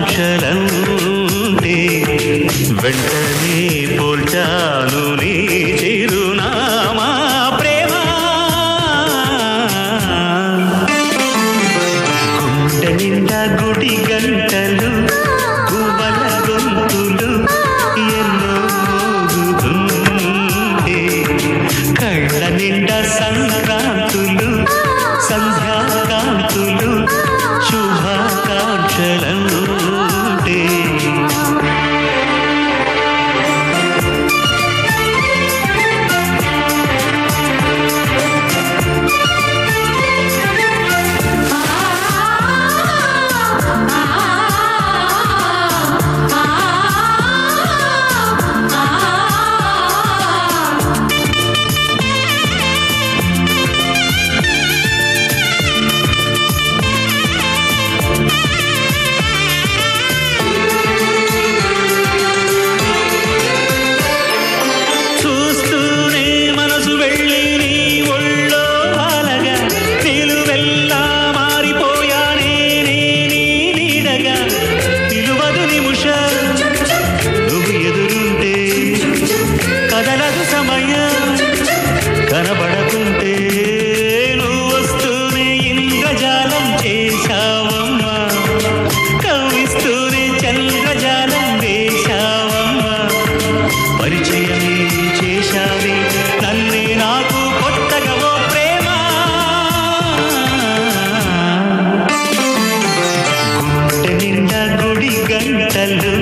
శుభాకాంక్షలంటే వెంటనే పోల్చాను నీ చిరునామా ప్రేమ. గుండె నిండా గుడి గంటలు గువ్వల గొంతులు ఎన్నో మోగుతుంటే కళ్ళ నిండా సంక్రాంతులు సంధ్యాకాంతులు శుభాకాంక్షలంటే కనబడకుంటే నువ్వు వస్తూనే ఇంద్రజాలం చేశావమ్మా, కవ్విస్తూనే చంద్రజాలం వేశావమ్మా, పరిచయమే చేశావే నన్నే నాకు కొత్తగా ఓ ప్రేమ. గుండె నిండా గుడి గంటలు